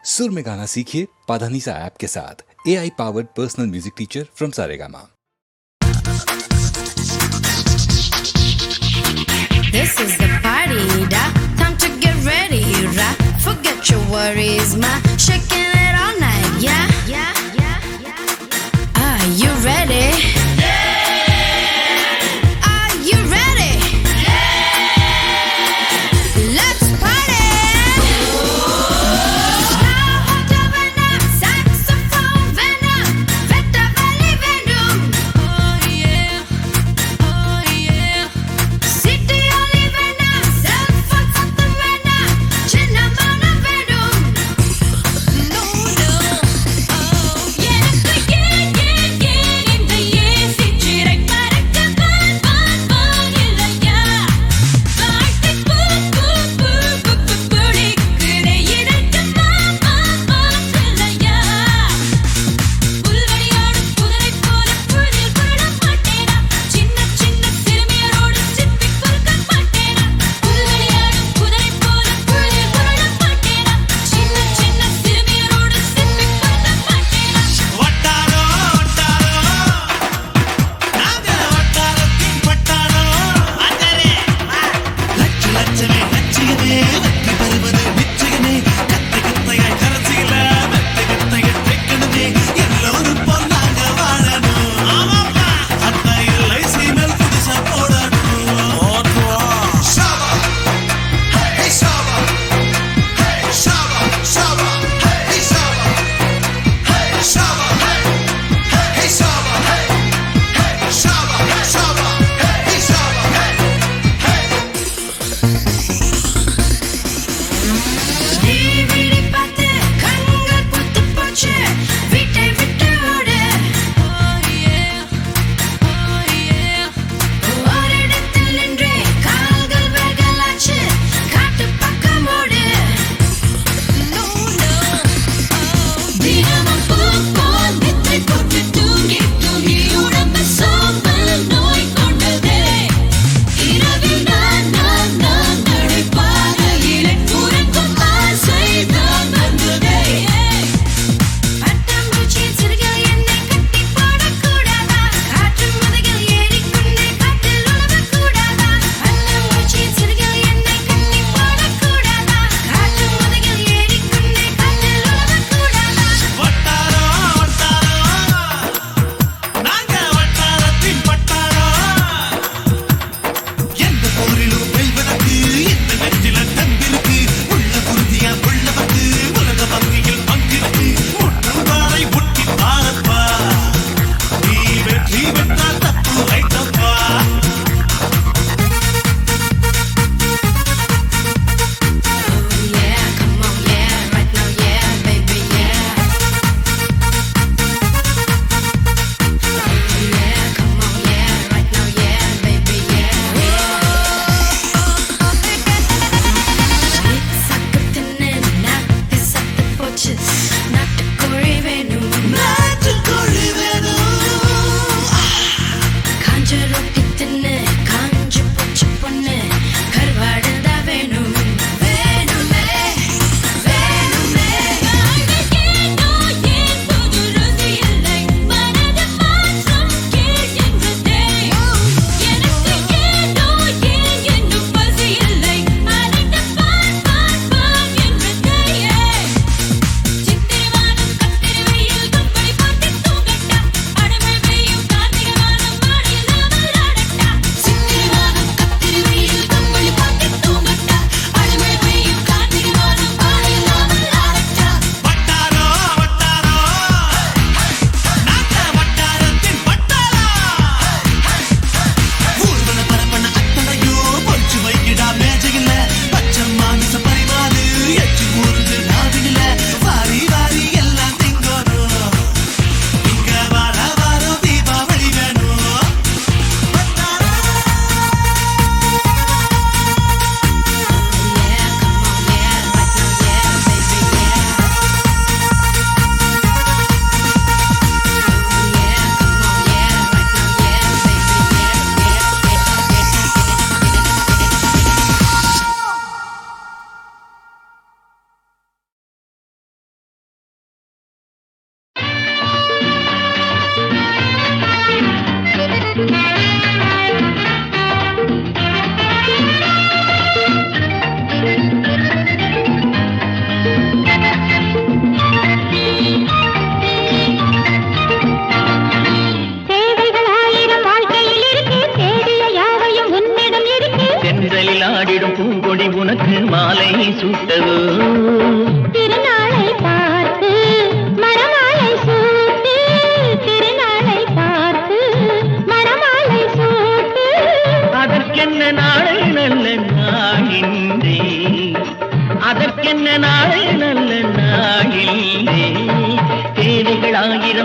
सुर में गाना सीखिए पाधानीसा ऐप के साथ AI powered personal music teacher from Saregama. This is the party, da. Time to get ready, ra. Forget your worries, ma. Shaking it all night, yeah. Are you ready? Are you ready? Let's party! Saxophone venom, vetta valley venom. Oh yeah, oh yeah. City only venom, cell phone something venom. Chinna mana venom. No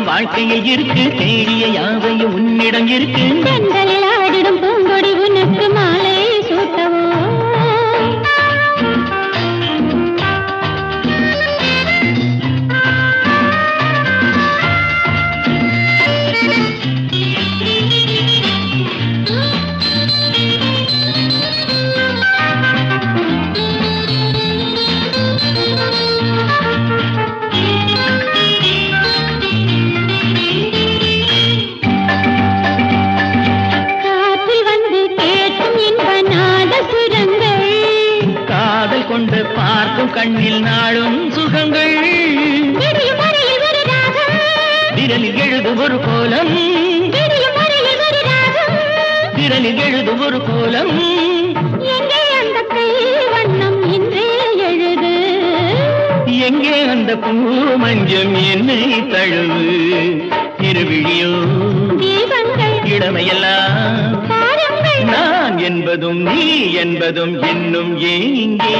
வாழ்க்கையில் இருக்கு, தேடிய யாவையும் உன்னிடம் இருக்கு. பெண்களில் ஆடிடும் பூங்கொடி உனக்கு மாலை சூட்டவோ. பார்க்கும் கண்ணில் நாளும் சுகங்கள், விரலில் எழுது ஒரு கோலம், விரலில் எழுது ஒரு கோலம். எங்கே அந்த வண்ணம் இன்றே எழுது, எங்கே அந்த பூ மஞ்சம் என்னை தழுவு. திருவிழியோ தீபங்கள் இளமையெல்லாம் நான் என்பதும் நீ என்பதும் இன்னும் ஏங்கே.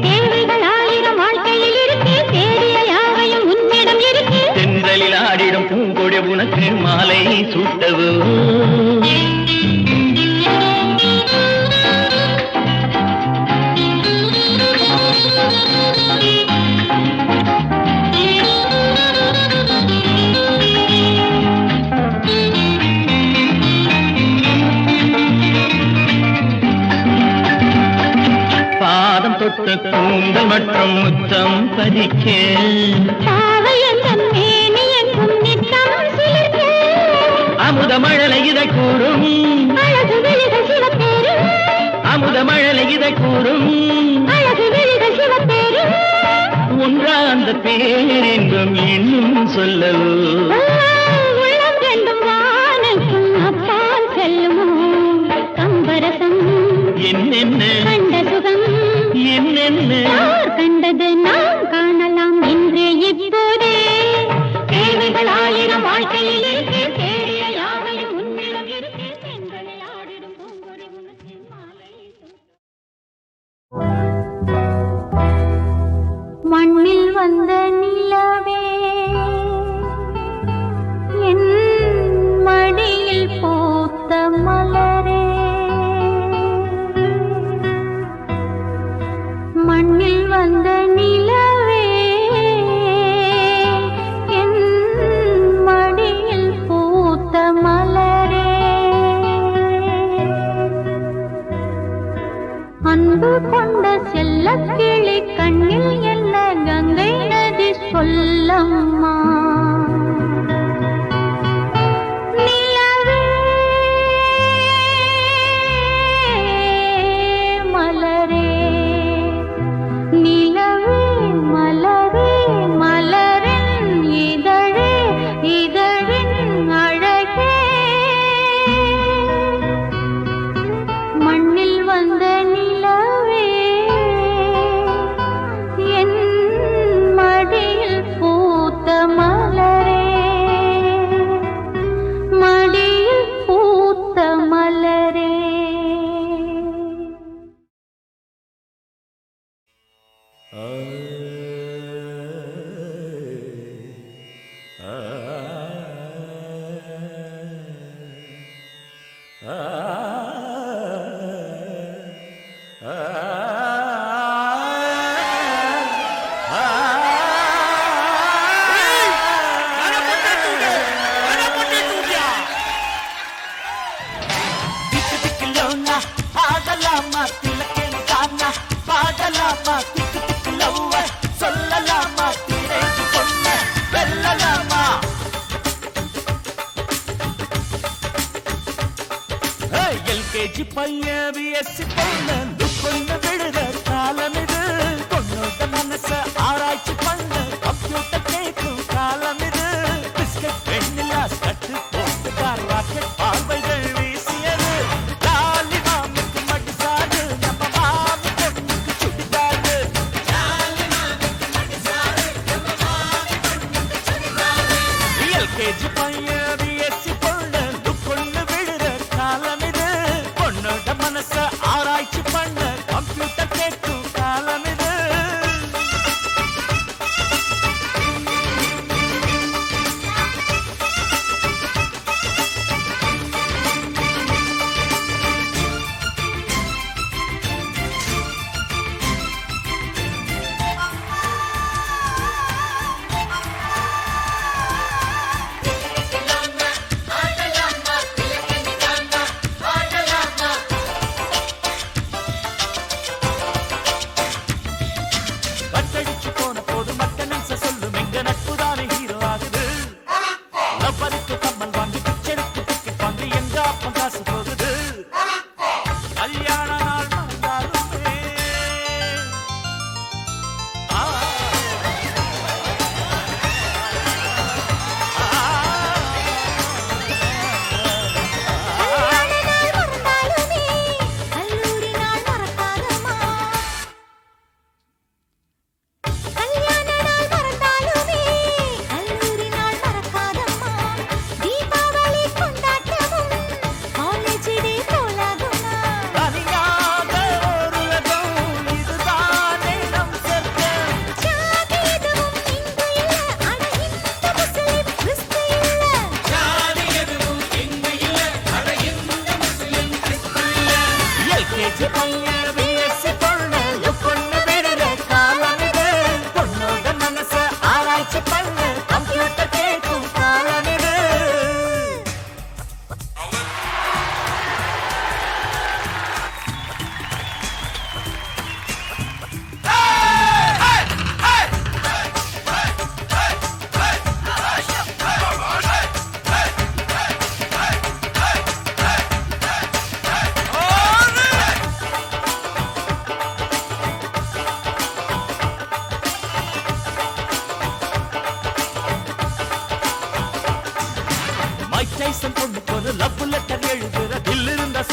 தேவைகள் ஆயிரம் வாழ்க்கையில் இருக்கு, தேடிய யாவையும் உன்னிடம் இருக்கு. தென்றலில் ஆடிடும் பூங்கொடி உனக்கு மாலை சூட்டவோ. பாதம் தொட்ட கூந்தல் மற்றும் முத்தம் பதிக்க, அமுத மழலை இதை கூறும், அமுத மழலை இதை கூறும். ஒன்றா அந்த பேரென்றும் இன்னும் சொல்லவோ. என்னென்ன கண்ட சுகம் என்னென்ன கண்டது நாம் காணலாம் இன்று இப்போதே. தேவைகள் ஆயிரம் வாழ்க்கையில் இருக்கு, தேடிய யாவையும் உன்னிடம் இருக்கு. பெண்களில் ஆடிடும் பூங்கொடி உனக்கு மாலை சூட்ட. மண்ணில் வந்த நிலவே என் மடியில் பூத்த மலரே, மண்ணில் வந்த நிலவே என் மடியில் பூத்த மலரே, அன்பு கொண்ட செல்லக்கிளி கண்ணில் என்ன கங்கை நதி சொல்லம்மா. நிலவே மலரே, நிலவே மலரே, மலரின் இதழே, இதழின் அழகே. மண்ணில் வந்த நிலவே என் மடியில் பூத்த மலரே, மடியில் பூத்த மலரே. LKG பையன் BSc பொண்ணு துக்கொண்டு விடுற காலம் இது. பொண்ணோட மனச ஆராய்ச்சி பண்ண கம்ப்யூட்டர் கேட்கும் காலம் இது. பிஸ்கட் வெண்ணிலா கட்டு போட்டு ராக்கெட் பார்வைகள் வீசியது. லாலி மாமுக்கு மடிசாரு, நம்ம மாமி பொண்ணுக்கு சுடிதாரு. LKG பையன் BSc பொண்ணு துக்கொண்டு விடுற காலம் இது. பொண்ணோட மனச ஆராய்ச்சி பண்ண கம்ப்யூட்டர் கேட்கும் காலம் இது.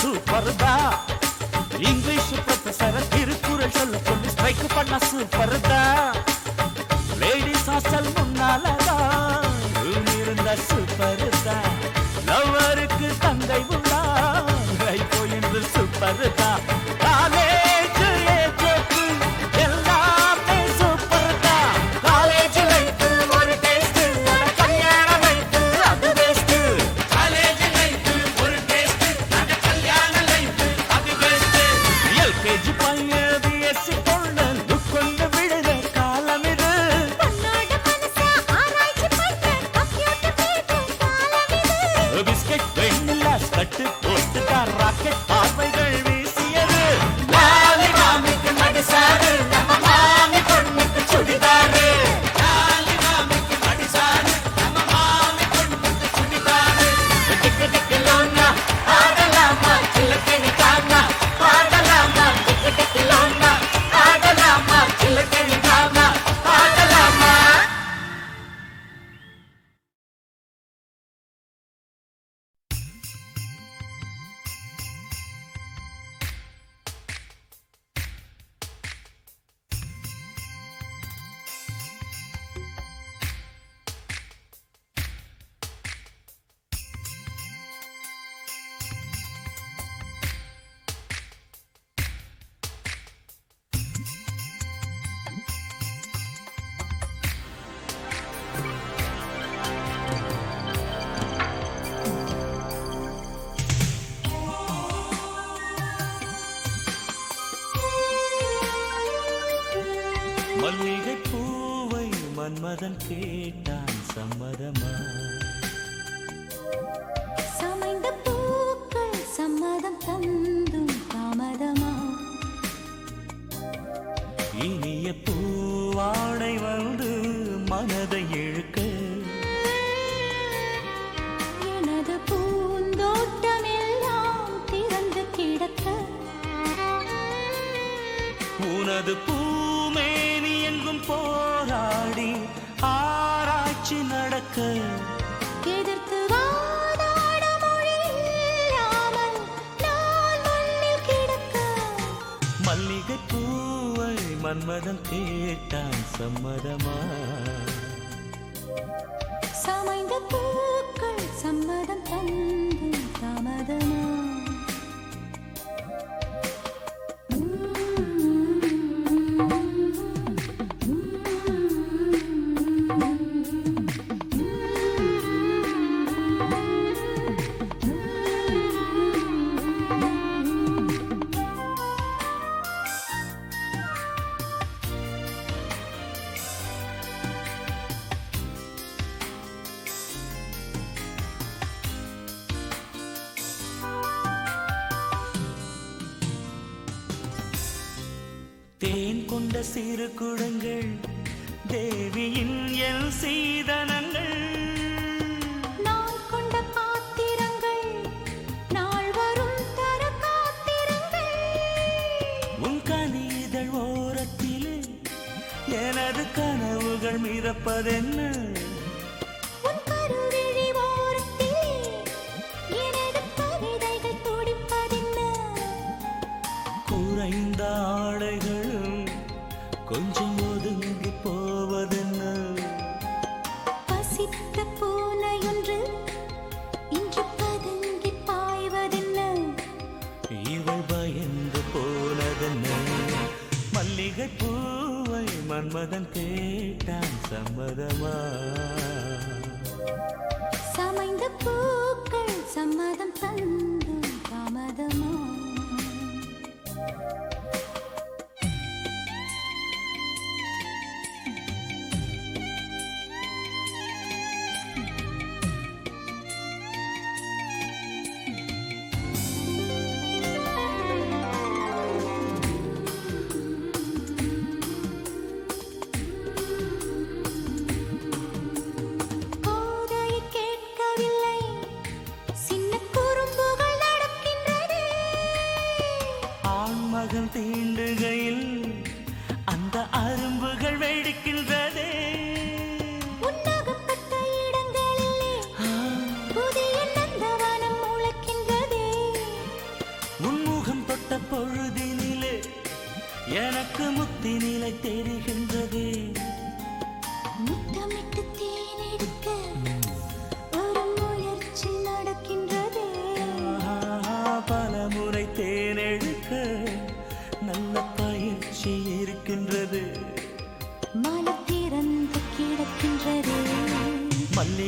சூப்பர் தான். இங்கிலீஷ் ப்ரொஃபசர் திருக்குறள் சொல்ல சொல்லி ஸ்ட்ரைக் பண்ண சூப்பர் தான். லேடிஸ் ஹாஸ்டல் முன்னாலதான் இருந்தா சூப்பர் தான். லவ்வருக்கு தந்தை உண்டா இப்போ என்று சூப்பர் தான். காலேஜ் ஏஜோக்கு எல்லாமே சூப்பர் தான். காலேஜ் லைஃப் ஒரு டேஸ்ட், கல்யாண லைஃப் அது பெஸ்ட். காலேஜ் லைஃப் ஒரு டேஸ்ட், கல்யாண லைஃப் அது பெஸ்ட். எல்கேஜி பையன் பிஎஸ்சி பொண்ணு கொண்டு விடுற காலம் இது. பிஸ்கெட் வெண்ணிலா கட்டு போட்டுதான் ராக்கெட் பார்வைகள் வீசியது. லாலி மாமிக்கு மடிசாரு, நம்ம மாமி பொண்ணுக்கு சுடிதாரு. லாலி மாமிக்கு மடிசாரு, நம்ம மாமி பொண்ணுக்கு சுடிதாரு. டிக்கு டிக்கு லோன்னா ஆடலாமா, சில்லக்கணி காமா பாடலாமா. டிக்கு டிக்கு லோன்னா ஆடலாமா, சில்லக்கணி காமா பாடலாமா. மல்லிகை பூவை மன்மதன் கேட்டான் சம்மதமா. சமைந்த பூக்கள் சம்மதம் தந்தும் தாமதமா. இனிய பூவாடை வந்து மனதை இழுக்க. எனது பூந்தோட்டம் எல்லாம் திறந்து கிடக்க. உனது பூமேனி எங்கும் போராடி ஆராய்ச்சி நடக்க. எதிர்த்து வாதாட மொழி இல்லாமல் நான் மண்ணில் கிடக்க. மல்லிகை பூவை மன்மதன் கேட்டான் சம்மதமா. சமைந்த பூக்கள் சம்மதம் தந்தும் தாமதமா. தேன் கொண்ட சிறு குடங்கள் தேவியின் எல் சீதனங்கள். நான் கொண்ட பாத்திரங்கள் நாள் வரும் தர காத்திரங்கள். உன் கனிதழ் ஓரத்திலே எனது கனவுகள் மிதப்பதென்ன. உன் கருவிழி ஓரத்திலே எனது கவிதைகள் துடிப்பதென்ன. குறைந்த ஆடைகளும் கொஞ்சம் ஒதுங்கி போவதென்ன. பசித்த பூனையொன்று இன்று பதுங்கி பாய்வதென்ன. இவள் பயந்து போனதென்ன. மல்லிகை பூவை மன்மதன் கேட்டான் சம்மதமா. சமைந்த பூக்கள் சம்மதம் தந்தும் தாமதமா. போதையை கேட்கவில்லை, சின்ன குறும்புகள் நடக்கின்றன.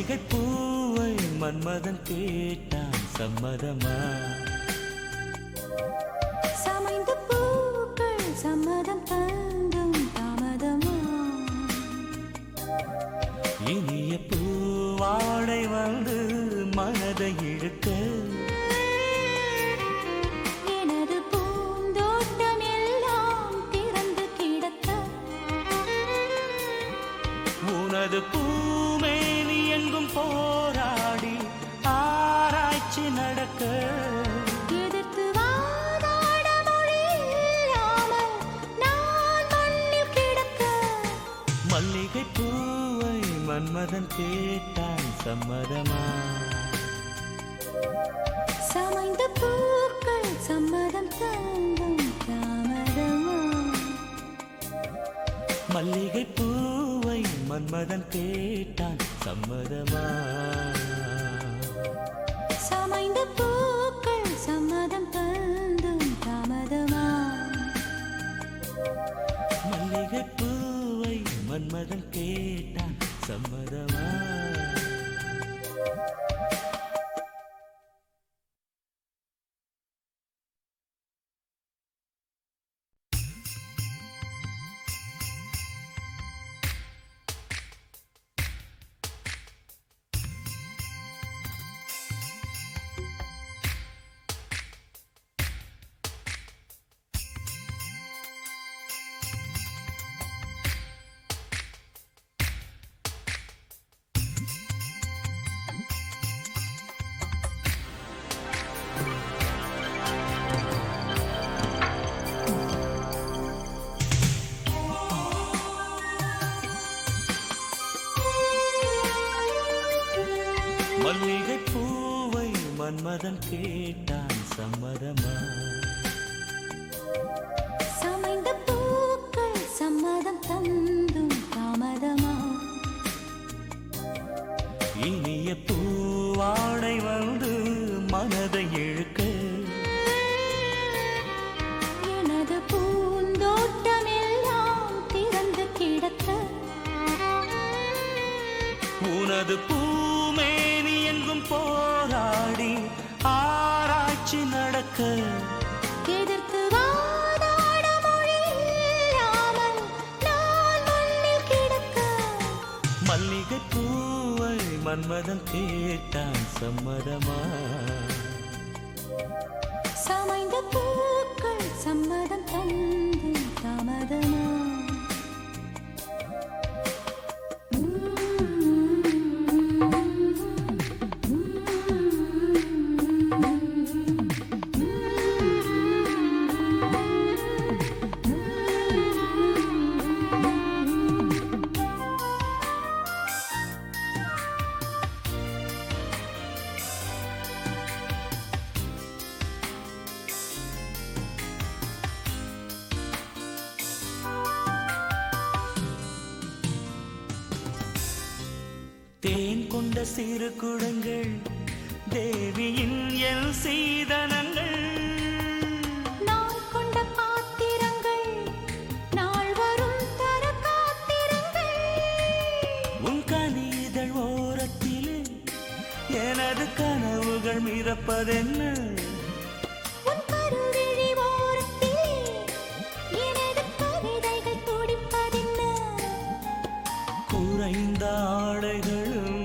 மல்லிகை பூவை மன்மதன் கேட்டான் சம்மதமா சமைந்த பூக்கள் சம்மதம் தந்தும் தாமதமா இனிய பூவாடை வந்து மனதை இழுக்க எனது பூந்தோட்டம் எல்லாம் திறந்து கிடக்க உனது பூமேனி எங்கும் போராடி ஆராய்ச்சி நடக்க எதிர்த்து வாதாட மொழி இல்லாமல் நான் மண்ணில் கிடக்க மல்லிகை பூவை மன்மதன் கேட்டான் சம்மதமா சமைந்த பூக்கள் சம்மதம் தந்தும் தாமதமா மல்லிகை பூவை மன்மதன் கேட்டான் சம்மதமா சமைந்த பூக்கள் சம்மதம் தந்தும் தாமதமா மல்லிகை பூவை மன்மதன் கேட்டான் சம்மதமா மல்லிகை பூவை மன்மதன் கேட்டான் சம்மதமா சமைந்த பூக்கள் சம்மதம் தந்தும் தாமதமா இனிய பூவாடை வந்து மனதை இழுக்க எனது பூந்தோட்டம் எல்லாம் திறந்து கிடக்க உனது பூமேனி எங்கும் போராடி ஆராய்ச்சி நடக்க எதிர்த்து வாதாட மொழி இல்லாமல் நான் மண்ணில் கிடக்க மல்லிகை பூவை மன்மதன் கேட்டான் சம்மதமா சமைந்த பூக்கள் சம்மதம் தந்தும் தாமதமா தேன் கொண்ட சிறு குடங்கள் தேவியின் எல் சீதனங்கள் நான் கொண்ட பாத்திரங்கள் நாள் வரும் தர காத்திரங்கள் உன் கனிதழ் ஓரத்திலே எனது கனவுகள் மிதப்பதென்ன உன் கருவிழி ஓரத்திலே எனது கவிதைகள் துடிப்பதென்ன குறைந்த ஆடைகளும்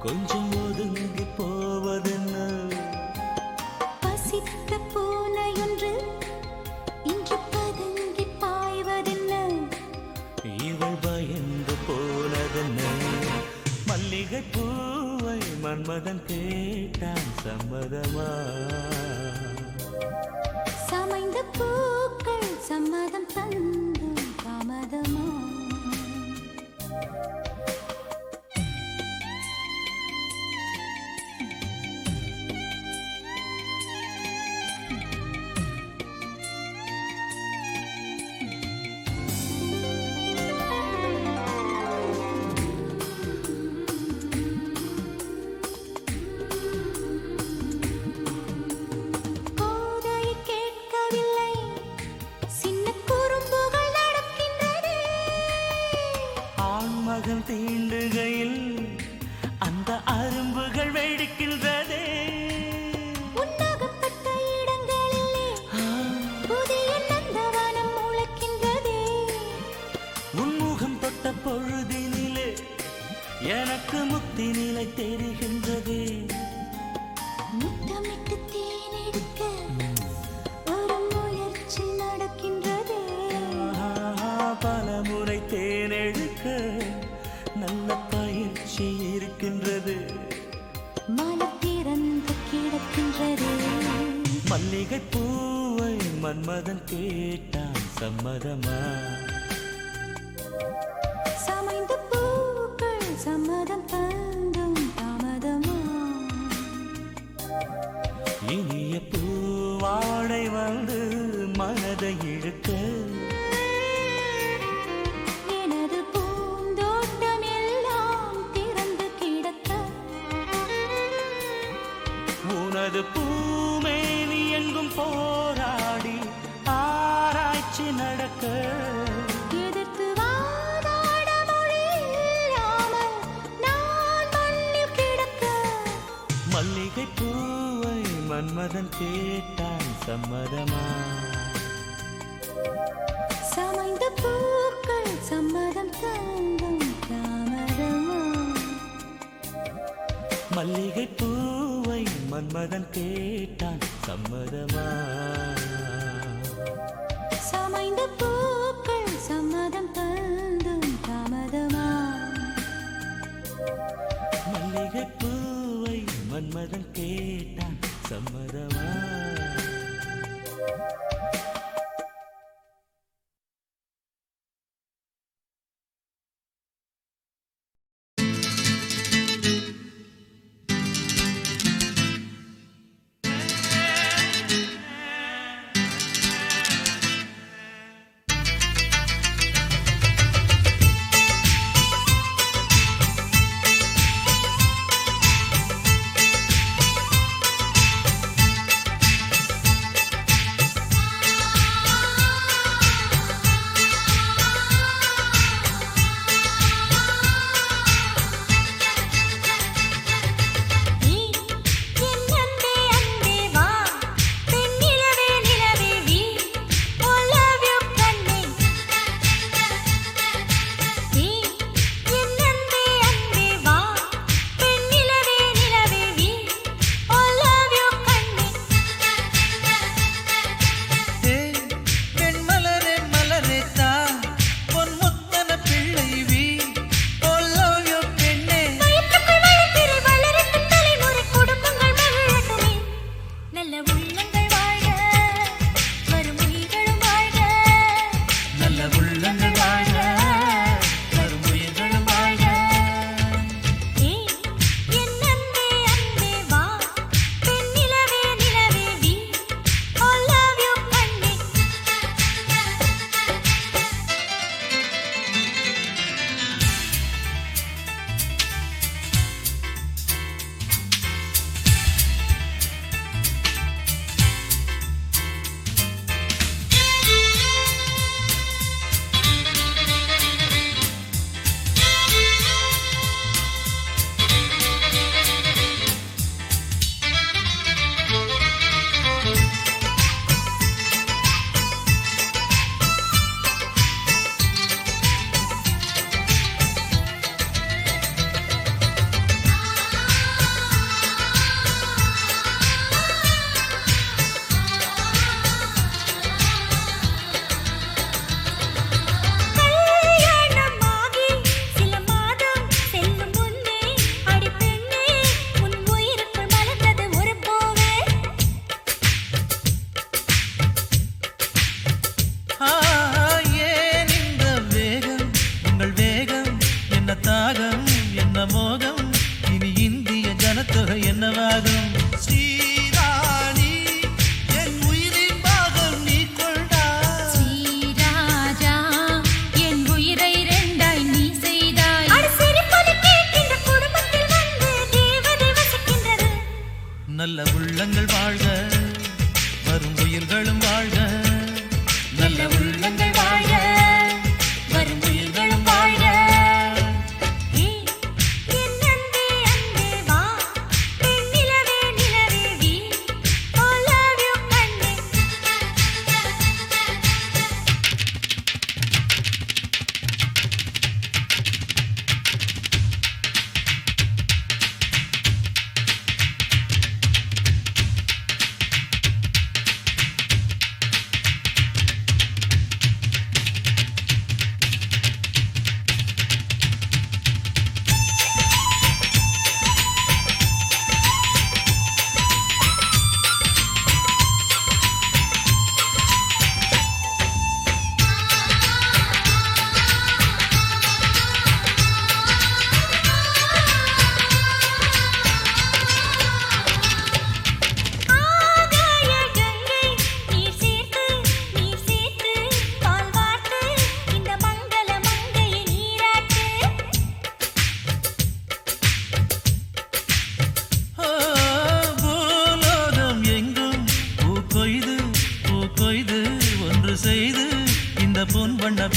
கொஞ்சம் ஒதுங்கி போவதென்ன பசித்த பூனையொன்று இன்று பதுங்கி பாய்வதென்ன இவள் பயந்து போனதென்ன மல்லிகை பூவை மன்மதன் கேட்டான் சம்மதமா சமைந்த பூக்கள் சம்மதம் தந்தும் தாமதமா கோதையை கேட்கவில்லை சின்ன குறும்புகள் நடக்கின்றன ஆண்மகன் தீண்டுகையில் எனக்கு முக்தி நிலை தெரிகின்றது. முத்தமிட்டு தேனெடுக்க ஒரு முயற்சி நடக்கின்றது. பல முறை தேனெடுக்க நல்ல பயிற்சி இருக்கின்றது. மனம் திறந்து கிடக்கின்றது. மல்லிகை பூவை மன்மதன் கேட்டான் சம்மதமா? சமைந்த பூக்கள் சம்மதம் தந்தும் தாமதமா? இனிய பூவாடை வந்து மனதை இழுக்க எனது பூந்தோட்டம் எல்லாம் திறந்து கிடக்க உனது பூமேனி எங்கும் போராடி ஆராய்ச்சி நடக்க எதிர்த்து வாதாட மொழி இல்லாமல் நான் மண்ணில் கிடக்க மல்லிகை பூவை மன்மதன் கேட்டான் சம்மதமா? சமைந்த பூக்கள் சம்மதம் தந்தும் தாமதமா? மல்லிகை பூவை மன்மதன் கேட்டான் சம்மதமா? சமைந்த பூக்கள் சம்மதம் தந்தும் தாமதமா? மல்லிகை பூவை மன்மதன் கேட்டான் சம்மதமா?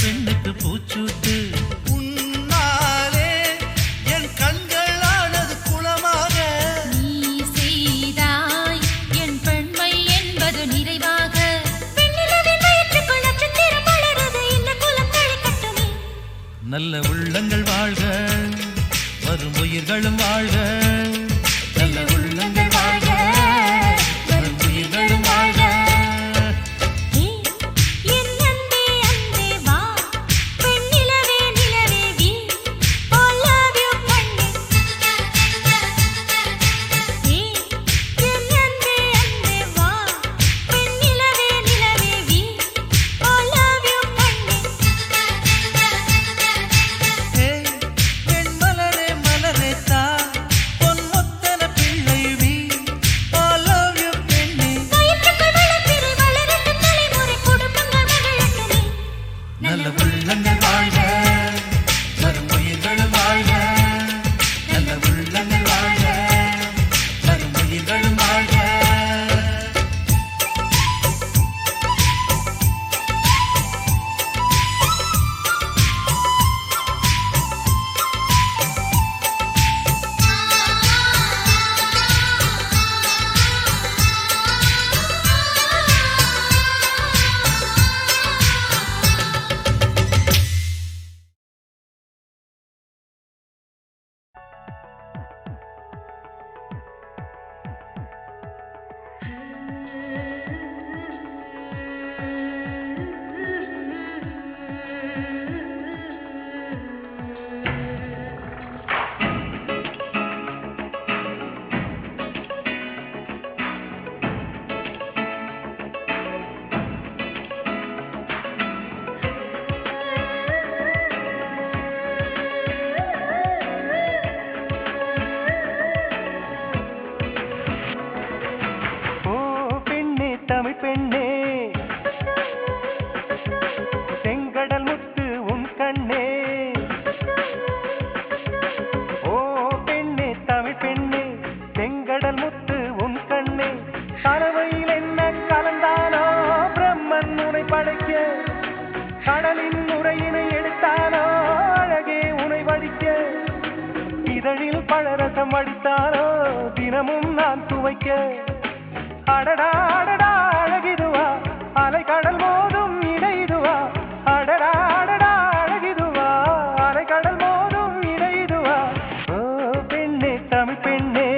பெண்ணுக்கு பூச்சூட்டு. உன்னாலே என் கண்களானது குளமாக. நீ செய்தாய் என் பெண்மை என்பது நிறைவாக. பெண்ணிலவின் வயிற்றுக்குள் நட்சத்திரம் வளருது, இந்த குலம் தழைக்கட்டுமே. நல்ல உள்ளங்கள் வாழ்க, வரும் உயிர்களும் வாழ்க. நல்ல உள்ளங்கள் வாழ்க, வரும் உயிர்களும் வாழ்க. என் அன்பே அன்பே வா, பெண்ணிலவே நிலவே வி, I love you கண்ணே. என் அன்பே அன்பே வா, பெண்ணிலவே நிலவே வி, I love you கண்ணே. வெண்மலரே மலரே தா பொன் முத்தன பிள்ளை வீ. I love you பெண்ணே. வயிற்றுக்குள் வளர்பிறை வளரட்டும், தலைமுறை குடும்பங்கள் மகிழட்டுமே. நல்ல உள்ளங்கள் வாழ்க, வரும் உயிர்களும் வாழ்க. நல்ல உள்ளங்கள் வாழ்க, வரும் உயிர்களும் வாழ்க. ஓ பெண்ணே தமிழ் பெண்ணே, செங்கடல் முத்து உன் கண்ணே. ஓ பெண்ணே தமிழ் பெண்ணே, செங்கடல் முத்து உன் கண்ணே. கலவையில் என்ன கலந்தானோ பிரம்மன் உனை படைக்க, கடலின் உரையினை எடுத்தானோ அழகே உனை வடிக்க. இதழில் பழரசம் அடித்தானோ தினமும் நான் துவைக்க. அடடா அடடா அழகிதுவா, அலை கடல் மோதும் இடைதுவா. அடடா அடடா அழகிதுவா, அலை கடல் மோதும் இடைதுவா. ஓ பெண்ணே தமிழ் பெண்ணே,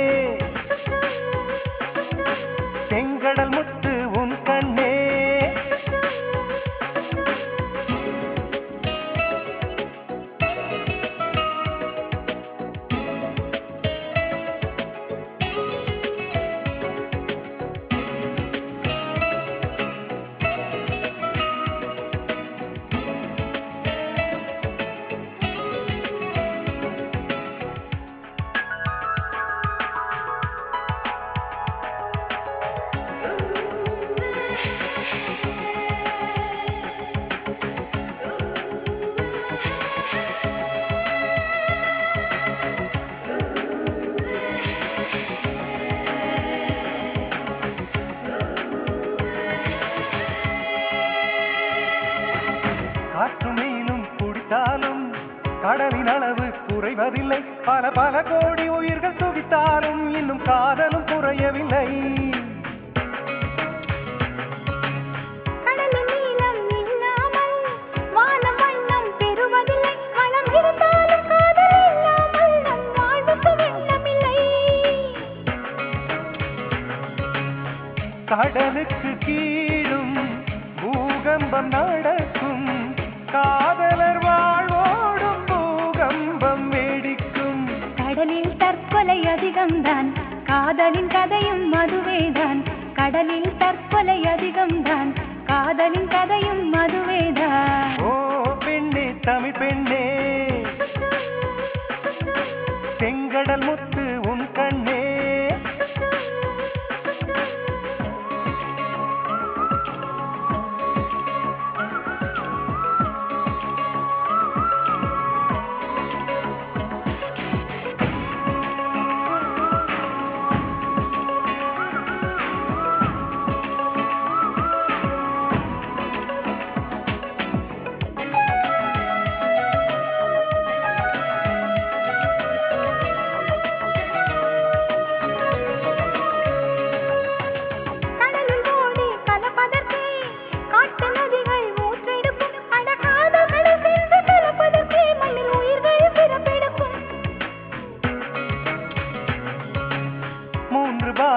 செங்கடல் முத்து உன் கண்ணே. காற்று மேலும் குடித்தாலும் கடலின் அளவு குறைவதில்லை. பல பல கோடி உயிர்கள் துடித்தாலும் இன்னும் காதலும் குறையவில்லை. கடலின் நீளம் இல்லாமல் வானம் வண்ணம் பெறுவதில்லை. வளம் இருந்தாலும் காதல் இல்லாமல் நம் வாழ்வுக்கு வெள்ளமில்லை. கடலுக்கு கீழும் பூகம்பம் நடக்கும், காதலர் வாழ்வோடும் பூகம்பம் வேடிக்கும். கடலில் தற்கொலை அதிகம்தான், காதலின் கதையும் மதுவேதான். கடலில் தற்கொலை அதிகம்தான், காதலின் கதையும் மதுவேதான். ஓ பெண்ணே தமிழ் பெண்ணே, செங்கடல் முத்து உன் கண்ணே.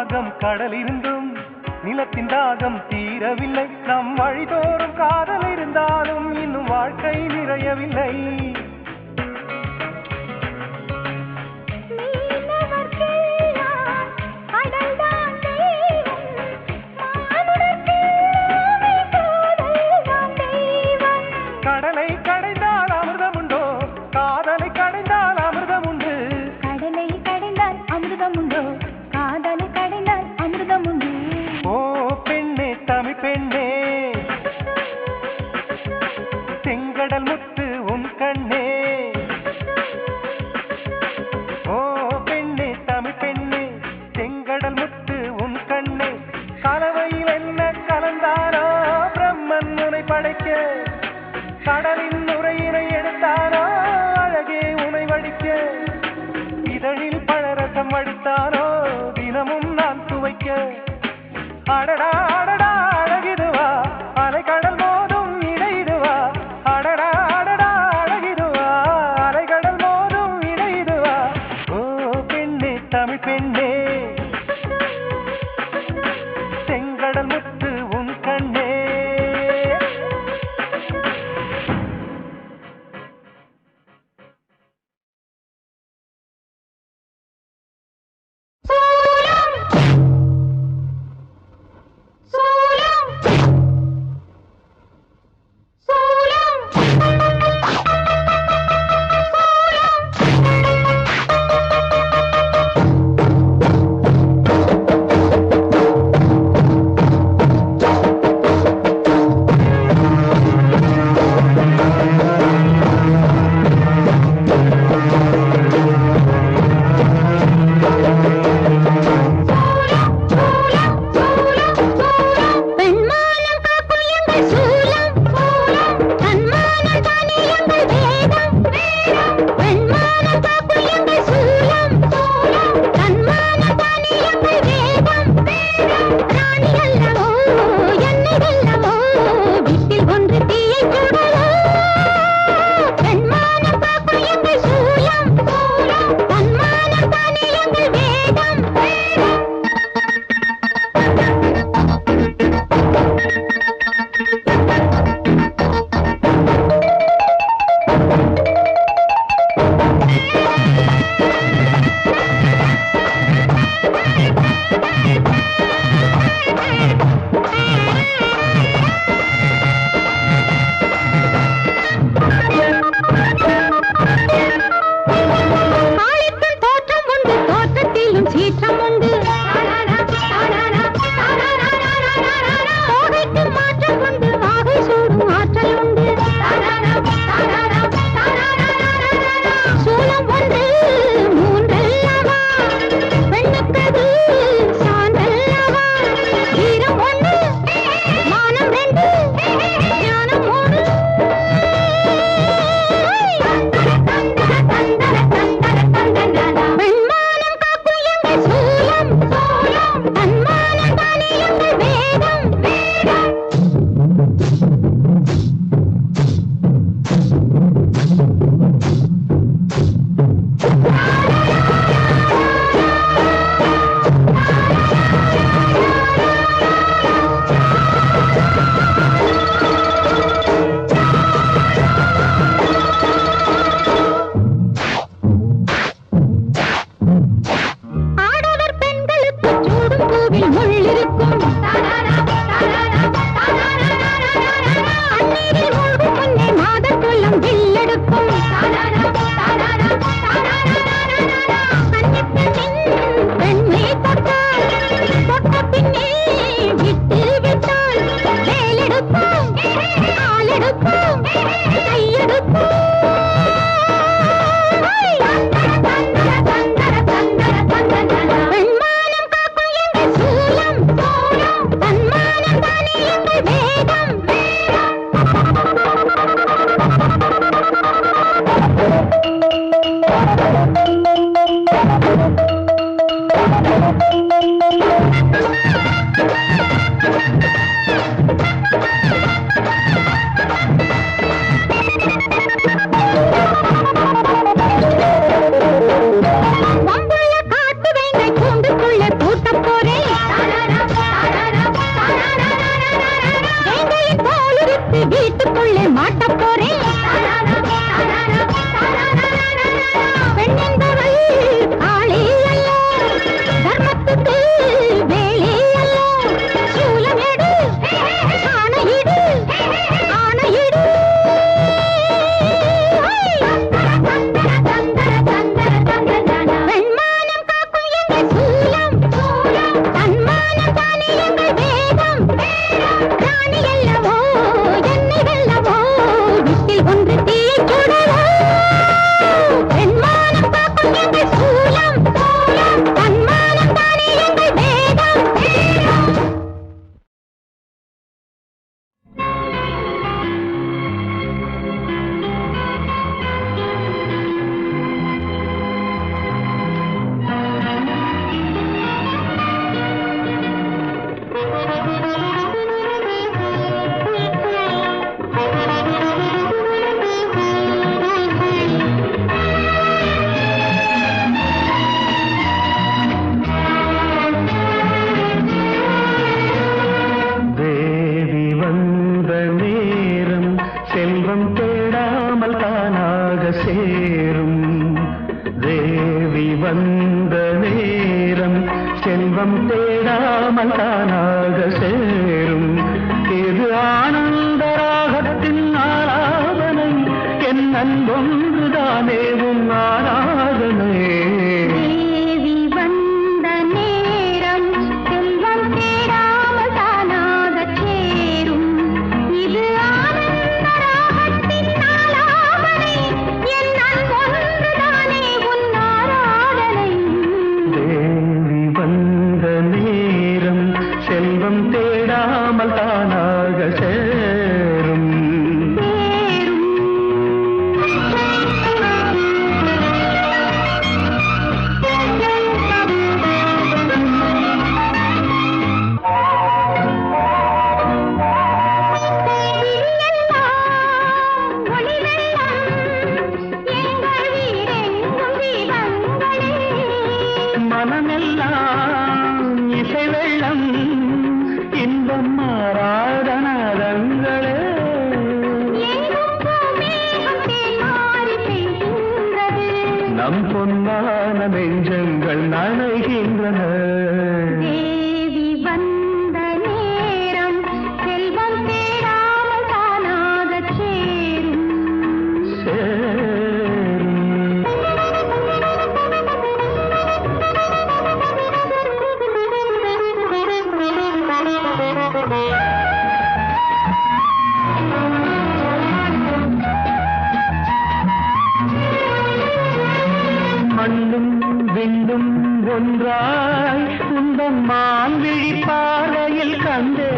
தாகம் கடலிருந்தும் நிலத்தின் தாகம் தீரவில்லை. நம் வழிதோறும் காதல் இருந்தாலும் இன்னும் வாழ்க்கை நிறையவில்லை. கடலை கடைந்தால் அமிர்தம் உண்டோ, காதலை கடைந்தால் அமிர்தம் உண்டு. கடலை கடைந்தால் அமிர்தம் உண்டோ, காதலை கடைந்தால் அமிர்தம் உண்டு. ஓ பெண்ணே தமிழ் பெண்ணே, செங்கடல் முத்து உன் கண்ணே. ஓ பெண்ணே தமிழ் பெண்ணே, செங்கடல் முத்து உன் கண்ணே. கலவையில் என்ன கலந்தாரோ பிரம்மன் உனை படைக்க, கடலின் நுரையினை எடுத்தாரோ அழகே உனை வடிக்க. இதழில் பழரசம் வடித்தாரோ தினமும் நான் துவைக்க. அடடா அடடா அழகிதுவா, அலைக்கடல் மோதும் இடையிடுவா. அடடா அடடா அழகிதுவா, அலைக்கடல் மோதும் இடையிடுவா. ஓ பெண்ணே தமிழ் பெண்ணே, செங்கடல் முத்து உன் கண்ணே. செல்வம் தேடாமல் தானாக சேரும். இது ஆனந்த ராகத்தின் ஆராதனை, என் அன்பொன்றுதானே உன் ஆராதனை. தேவி வந்த நேரம் செல்வம் தேடாமல் தானாக சேரும். இது ஆனந்த ராகத்தின் ஆலாபனை, என் அன்பொன்றுதானே உன் ஆராதனை. தேவி வந்த நேரம் செல்வம் தேடாமல் தானாக சேரும். மனமெல்லாம் இசை வெள்ளம், இன்பம் மாறாதனங்களே. நம் பொன்னான நெஞ்சங்கள் நனைகின்றன. தேவி வந்த நேரம் செல்வம் தேடாமல் தானாக சேரும். மண்ணும் விண்ணும் ஒன்றாய் உந்தன் மான்விழி பாறையில் கண்டே.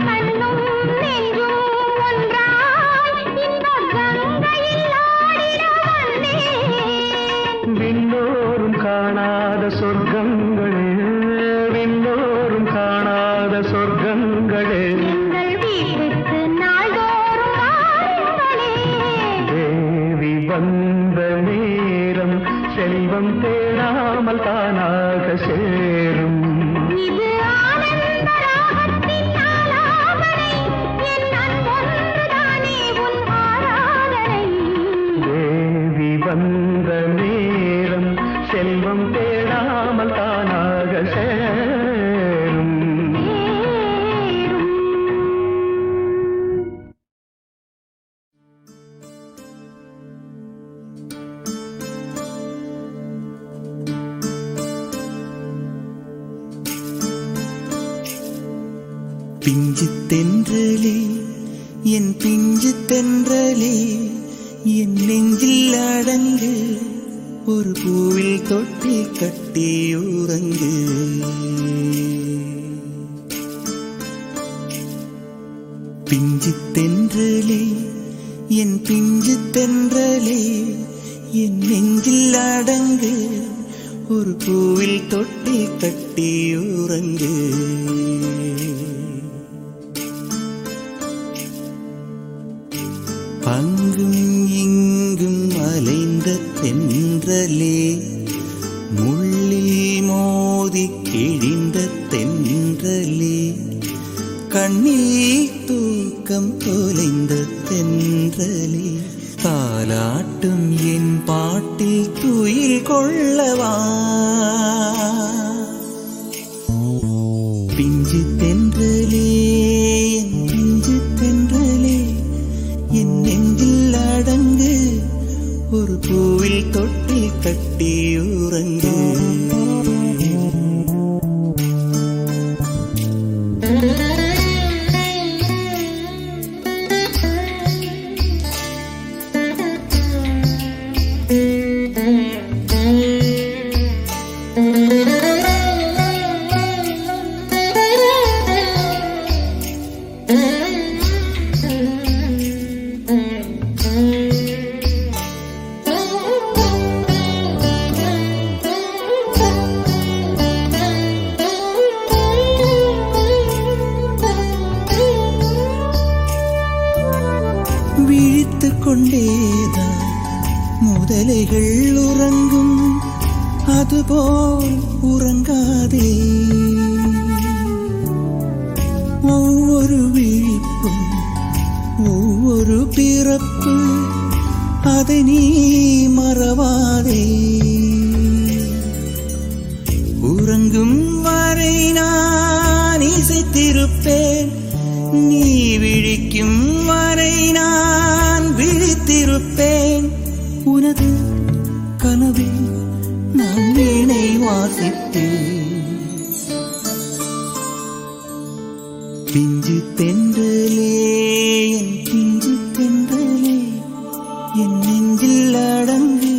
மண்ணும் நெஞ்சும் ஒன்றாய் இன்பக் கங்கையில் ஆடிட வந்தேன். விண்ணோரும் காணாத சொர்க்கங்களே, விண்ணோரும் காணாத சொர்க்கங்களே. எங்கள் வீட்டுக்கு நாள்தோறும் வாருங்களே. தேவி வந்த நேரம் செல்வம் தேடாமல் தானாக சேரும். இது ஆனந்த ராகத்தின் ஆலாபனை, என் அன்பொன்றுதானே உன் ஆராதனை. தேவி வந்த நேரம் செல்வம் தேடாமல் தானாக சேரும். பிஞ்சு தென்றலே என் பிஞ்சு தென்றலே என் நெஞ்சில் அடங்கு ஒரு பூவில் தொட்டி கட்டி உறங்கு. பிஞ்சு தென்றலே என் பிஞ்சு தென்றலே என் நெஞ்சில் அடங்கு ஒரு பூவில் தொட்டி கட்டி உறங்கு. அங்கும் இங்கும் அலைந்த தென்றலே, முள்ளில் மோதி கிழிந்த தென்றலே, கண்ணீர் தூக்கம் தொலைந்த தென்றலே, தாலாட்டும் என் பாட்டில் துயில் கொள்ளவா. பிஞ்சு தென்றலே என் பிஞ்சு தென்றலே என் நெஞ்சில் அடங்கு ஒரு பூவில் தொட்டி கட்டி உறங்கு. விழித்துக் கொண்டேதான் முதலைகள் உறங்கும், அதுபோல் உறங்காதே. ஒவ்வொரு விழிப்பும் ஒவ்வொரு பிறப்பு, அதை நீ மறவாதே. உறங்கும் கனவில் நான் வீணை வாசித்தேன். பிஞ்சு தென்றலே என் பிஞ்சு தென்றலே என் நெஞ்சில் அடங்கு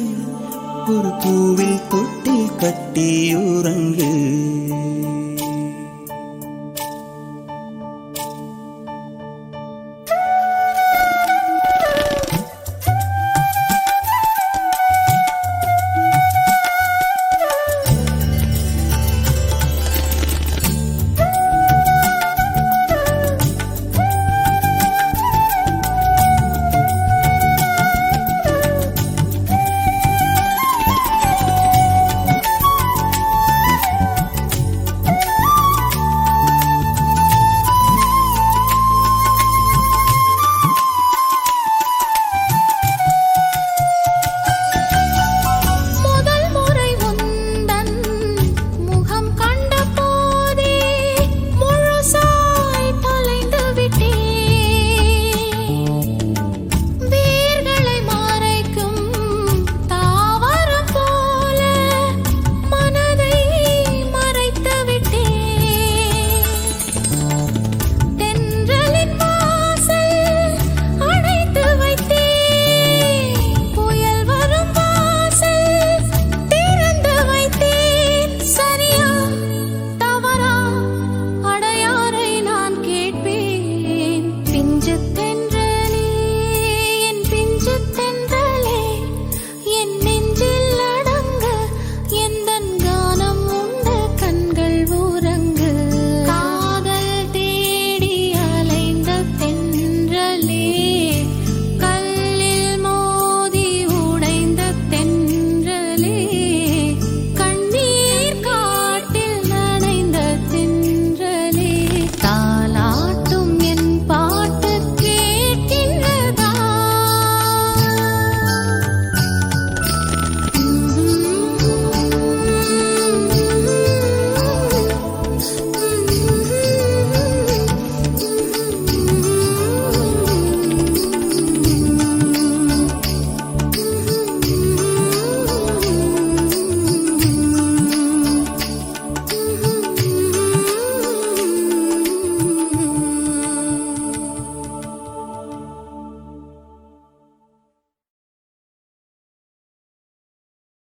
ஒரு பூவில் தொட்டில் கட்டி